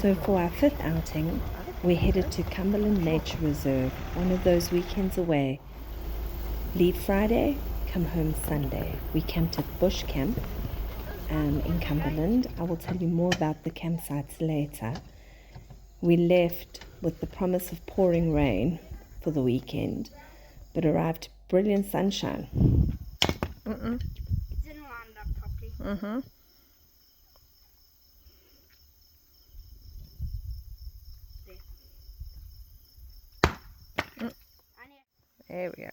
So for our fifth outing, we headed to Cumberland Nature Reserve, one of those weekends away. Leave Friday, come home Sunday. We camped at Bush Camp in Cumberland. I will tell you more about the campsites later. We left with the promise of pouring rain for the weekend, but arrived to brilliant sunshine. It didn't line up properly. There we go.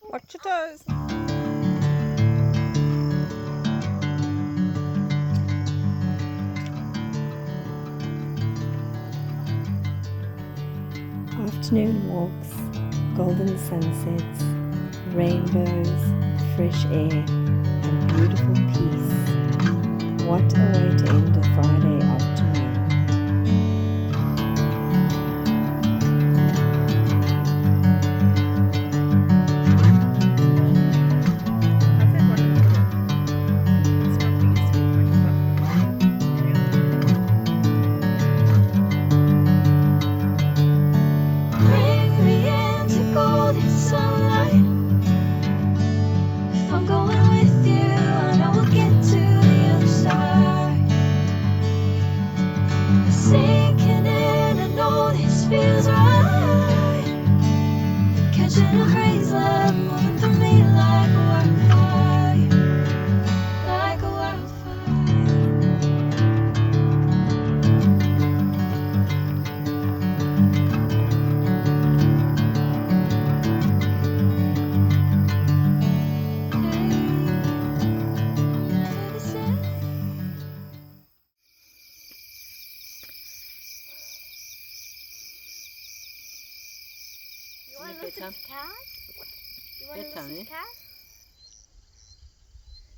Watch your toes. Afternoon walks, golden sunsets, rainbows, fresh air, and beautiful peace. What a way to end a Friday afternoon.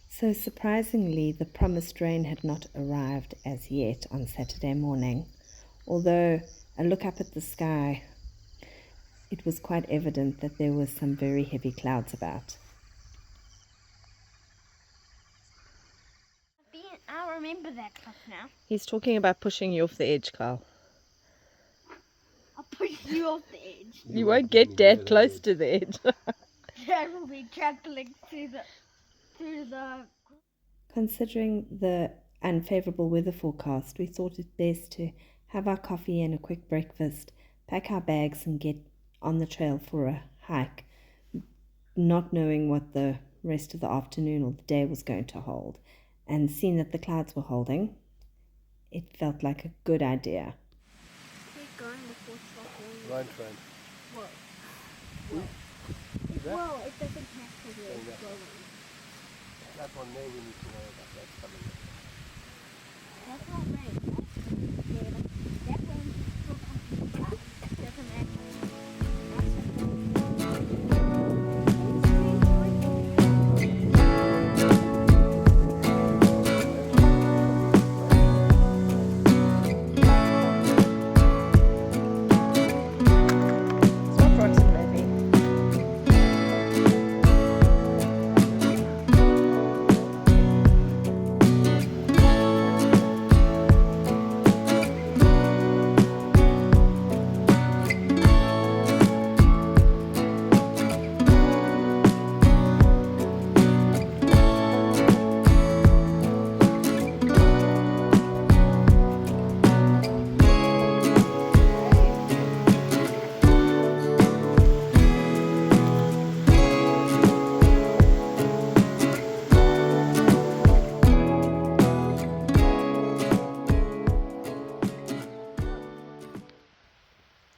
So surprisingly, the promised rain had not arrived as yet on Saturday morning, although a look up at the sky, it was quite evident that there were some very heavy clouds about. I remember that clip now. He's talking about pushing you off the edge, Carl. I'll push you off the edge. You won't get that close to the edge. Dad will be trampling through the... Considering the unfavorable weather forecast, we thought it best to have our coffee and a quick breakfast, pack our bags and get on the trail for a hike, not knowing what the rest of the afternoon or the day was going to hold. And seeing that the clouds were holding, it felt like a good idea. Keep going before it stops Rain train. Well, it doesn't have to be blowing. That one there we need to know about. That's coming. That's not rain. Yeah, but that rain still comes from the clouds. It doesn't actually.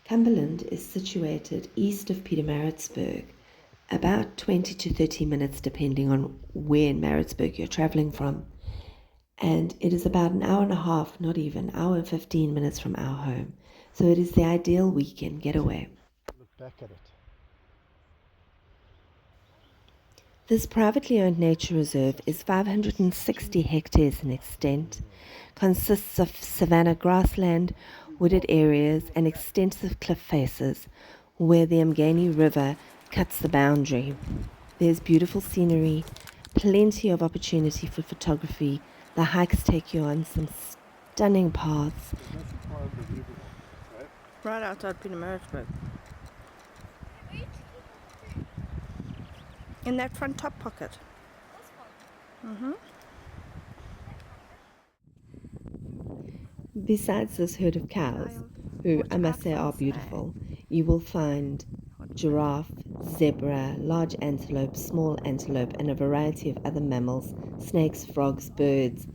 Cumberland is situated east of Pietrmaritzburg, about 20 to 30 minutes depending on where in Maritzburg you're traveling from. And it is about an hour and a half, not even, hour and 15 minutes from our home. So it is the ideal weekend getaway. Look back at it. This privately owned nature reserve is 560 hectares in extent, consists of savanna grassland, wooded areas and extensive cliff faces where the Mgeni River cuts the boundary. There's beautiful scenery, plenty of opportunity for photography. The hikes take you on some stunning paths. That's the farm for people, right? Right outside Pietrmaritzburg. In that front top pocket. Besides this herd of cows, who I must say are beautiful, you will find giraffe, zebra, large antelope, small antelope, and a variety of other mammals, snakes, frogs, birds.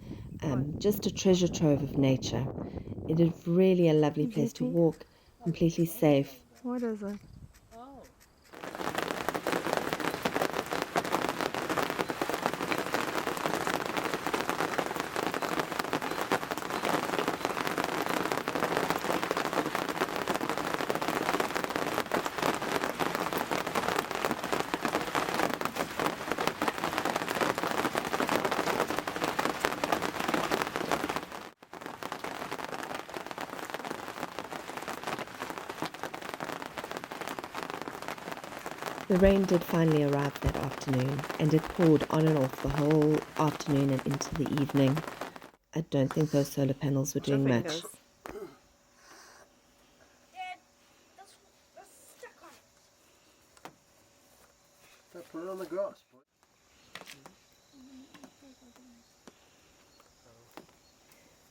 Just a treasure trove of nature. It is really a lovely place to walk, completely safe. What is it? The rain did finally arrive that afternoon, and it poured on and off the whole afternoon and into the evening. I don't think those solar panels were doing much. Dad, that's stuck on it. Put it on the grass, boy.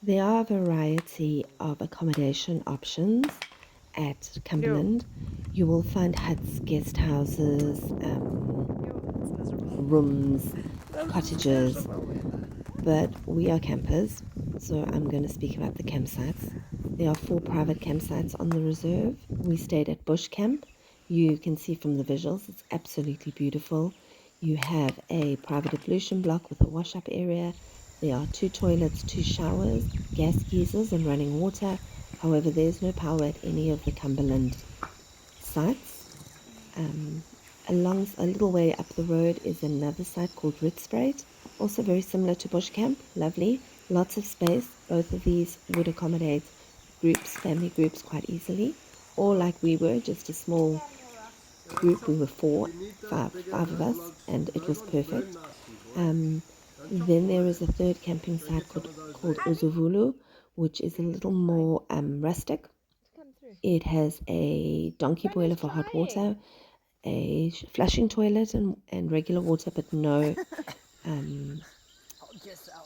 There are a variety of accommodation options at Cumberland. You will find huts, guest houses, rooms, cottages, but we are campers, so I'm going to speak about the campsites. There are 4 private campsites on the reserve. We stayed at Bush Camp. You can see from the visuals, it's absolutely beautiful. You have a private ablution block with a wash-up area. There are 2 toilets, 2 showers, gas geysers and running water. However, there's no power at any of the Cumberland sites. Along a little way up the road is another site called Pietrmaritzburg, also very similar to Bush Camp. Lovely, lots of space. Both of these would accommodate groups, family groups quite easily, or like we were, just a small group. We were five of us, and it was perfect. Then there is a third camping site called Uzuvulu, which is a little more rustic. It has a donkey boiler for hot water, a flushing toilet and regular water, but no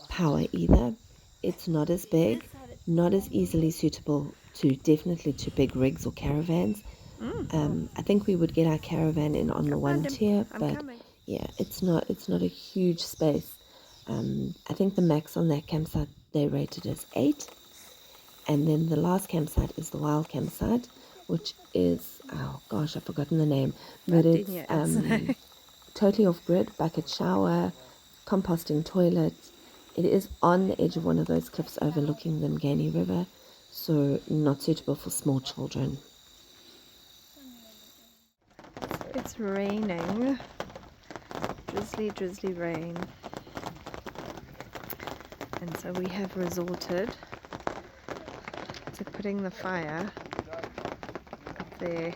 power either. It's not as big, not as easily suitable to definitely to big rigs or caravans. I think we would get our caravan in on the 1 tier, but yeah, it's not a huge space. I think the max on that campsite they rated as 8. And then the last campsite is the wild campsite, which is, oh gosh, I've forgotten the name, but it's totally off-grid, bucket shower, composting toilet. It is on the edge of one of those cliffs overlooking the Mgani River, so not suitable for small children. It's raining. Drizzly rain. And so we have resorted to putting the fire up there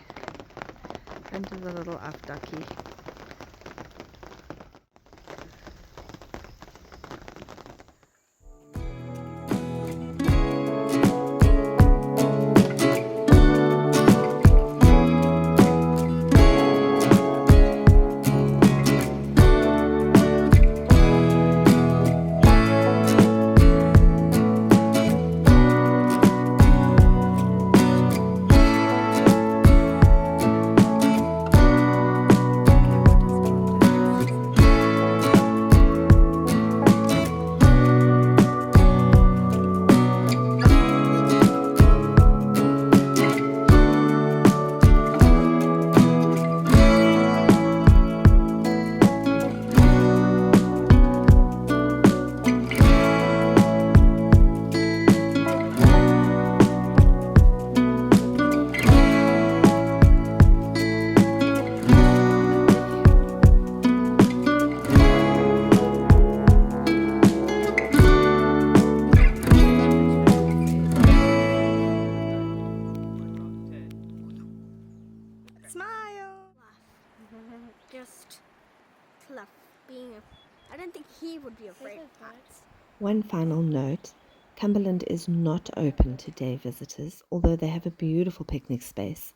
under the little afdaki. Smile. Just fluff. Being a I don't think he would be afraid of heights. One final note, Cumberland is not open to day visitors, although they have a beautiful picnic space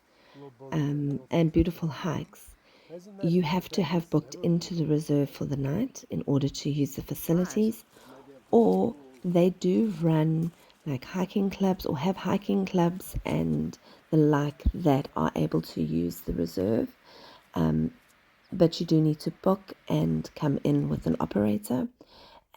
and beautiful hikes. You have to have booked into the reserve for the night in order to use the facilities, or they do run like hiking clubs or have hiking clubs and the like that are able to use the reserve. But you do need to book and come in with an operator.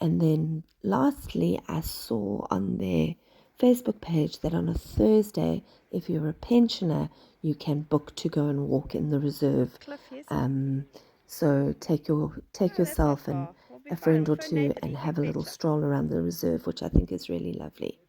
And then lastly, I saw on their Facebook page that on a Thursday, if you're a pensioner, you can book to go and walk in the reserve. Cliff, yes. So take yourself and We'll be a fine. friend or Phone two Nathan, and he have a can little fetch us. stroll around the reserve, which I think is really lovely.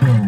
Wow.